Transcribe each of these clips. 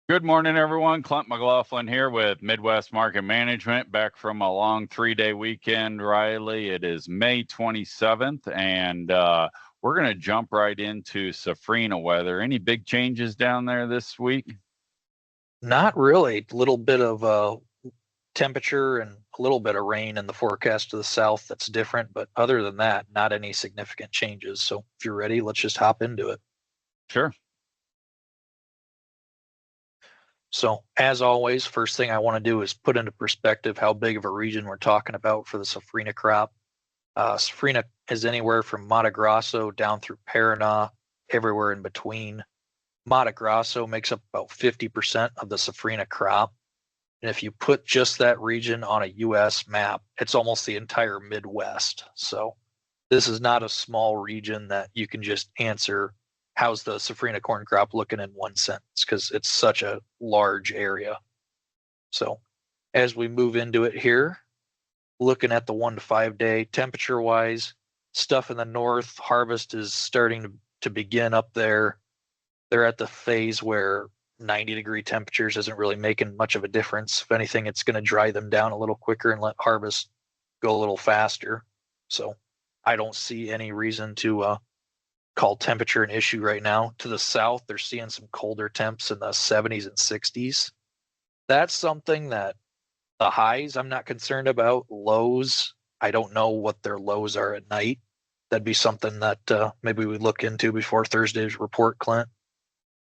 Good morning, everyone. Clint McLaughlin here with Midwest Market Management, back from a long 3-day weekend, Riley. It is May 27th, and we're going to jump right into Safrinha weather. Any big changes down there this week? Not really. A little bit of temperature and a little bit of rain in the forecast to the south that's different, but other than that, not any significant changes. So if you're ready, let's just hop into it. Sure. So as always, first thing I want to do is put into perspective how big of a region we're talking about for the Safrinha crop. Safrinha is anywhere from Mato Grosso down through Paraná, everywhere in between. Mato Grosso makes up about 50% of the Safrinha crop. And if you put just that region on a US map, it's almost the entire Midwest. So this is not a small region that you can just answer, how's the Safrinha corn crop looking in one sentence, because it's such a large area. So as we move into it here, looking at the 1 to 5 day temperature wise, stuff in the north, harvest is starting to begin up there. They're at the phase where 90-degree temperatures isn't really making much of a difference. If anything, it's going to dry them down a little quicker and let harvest go a little faster. So I don't see any reason to call temperature an issue right now. To the south, they're seeing some colder temps in the 70s and 60s. That's something that the highs I'm not concerned about. Lows, I don't know what their lows are at night. That'd be something that maybe we look into before Thursday's report, Clint.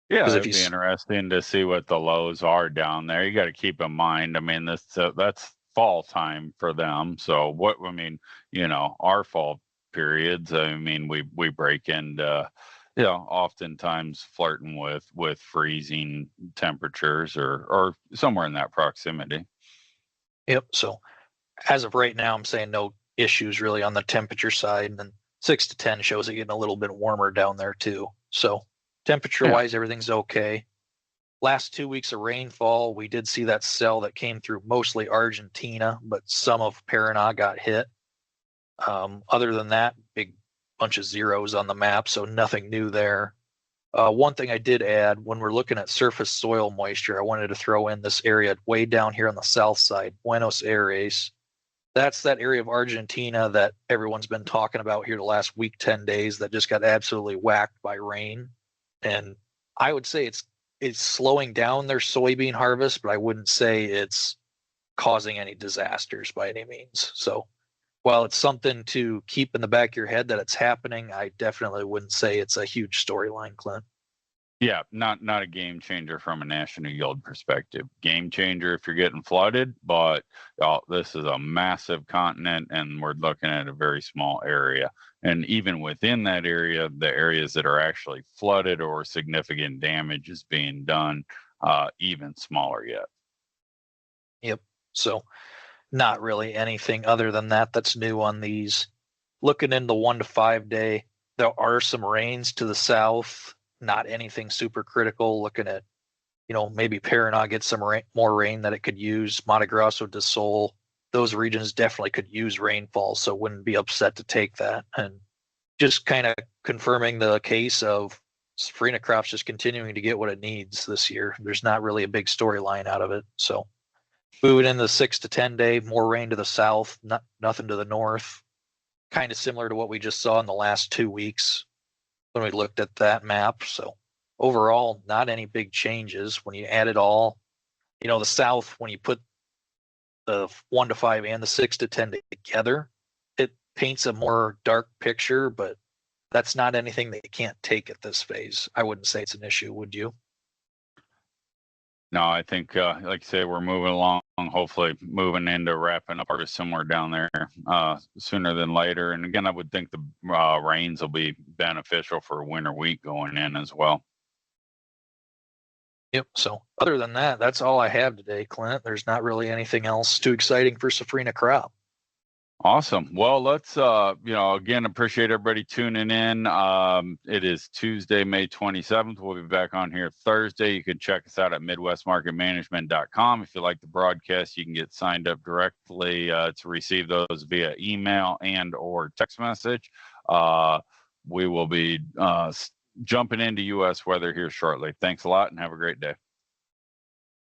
Yeah, Because if it'd you be interesting to see what the lows are down there. You got to keep in mind, I mean, that's fall time for them. So our fall periods, I mean, we break into, oftentimes flirting with freezing temperatures or somewhere in that proximity. Yep. So as of right now, I'm saying no issues really on the temperature side. And then 6 to 10 shows it getting a little bit warmer down there too. So temperature Yeah. wise, everything's okay. Last 2 weeks of rainfall, we did see that cell that came through mostly Argentina, but some of Paraná got hit. Other than that, big bunch of zeros on the map, so nothing new there. One thing I did add when we're looking at surface soil moisture, I wanted to throw in this area way down here on the south side, Buenos Aires. That's that area of Argentina that everyone's been talking about here the last week, 10 days, that just got absolutely whacked by rain. And I would say it's slowing down their soybean harvest, but I wouldn't say it's causing any disasters by any means. So while it's something to keep in the back of your head that it's happening, I definitely wouldn't say it's a huge storyline, Clint. Yeah, not a game changer from a national yield perspective. Game changer if you're getting flooded, but this is a massive continent, and we're looking at a very small area. And even within that area, the areas that are actually flooded or significant damage is being done, even smaller yet. Yep. So not really anything other than that that's new on these. Looking in the 1 to 5 day, there are some rains to the south, not anything super critical. Looking at, maybe Paraná gets some more rain that it could use. Mato Grosso do Sul, those regions definitely could use rainfall, so wouldn't be upset to take that. And just kind of confirming the case of Safrinha crops just continuing to get what it needs this year. There's not really a big storyline out of it. So moving in the 6 to 10 day, more rain to the south, nothing to the north. Kind of similar to what we just saw in the last 2 weeks when we looked at that map. So overall, not any big changes. When you add it all, the south, when you put the 1 to 5 and the 6 to 10 together, it paints a more dark picture, but that's not anything that you can't take at this phase. I wouldn't say it's an issue, would you? No, I think, like I say, we're moving along, hopefully moving into wrapping up harvest somewhere down there sooner than later. And again, I would think the rains will be beneficial for winter wheat going in as well. Yep. So other than that, that's all I have today, Clint. There's not really anything else too exciting for Safrinha crop. Awesome. Well, let's, again, appreciate everybody tuning in. It is Tuesday, May 27th. We'll be back on here Thursday. You can check us out at MidwestMarketManagement.com. If you like the broadcast, you can get signed up directly to receive those via email and or text message. We will be jumping into U.S. weather here shortly. Thanks a lot and have a great day.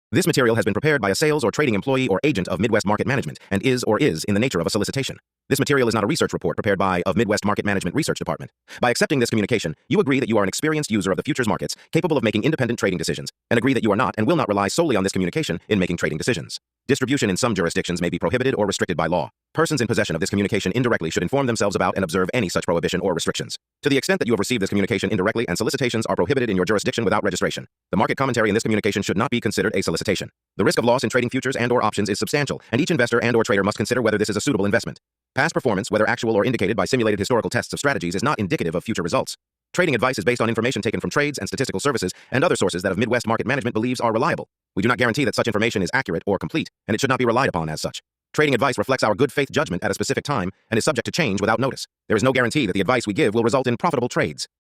This material has been prepared by a sales or trading employee or agent of Midwest Market Management and is in the nature of a solicitation. This material is not a research report prepared by of Midwest Market Management Research Department. By accepting this communication, you agree that you are an experienced user of the futures markets, capable of making independent trading decisions, and agree that you are not and will not rely solely on this communication in making trading decisions. Distribution in some jurisdictions may be prohibited or restricted by law. Persons in possession of this communication indirectly should inform themselves about and observe any such prohibition or restrictions. To the extent that you have received this communication indirectly and solicitations are prohibited in your jurisdiction without registration, the market commentary in this communication should not be considered a solicitation. The risk of loss in trading futures and/or options is substantial, and each investor and/or trader must consider whether this is a suitable investment. Past performance, whether actual or indicated by simulated historical tests of strategies, is not indicative of future results. Trading advice is based on information taken from trades and statistical services and other sources that of Midwest Market Management believes are reliable. We do not guarantee that such information is accurate or complete, and it should not be relied upon as such. Trading advice reflects our good faith judgment at a specific time and is subject to change without notice. There is no guarantee that the advice we give will result in profitable trades.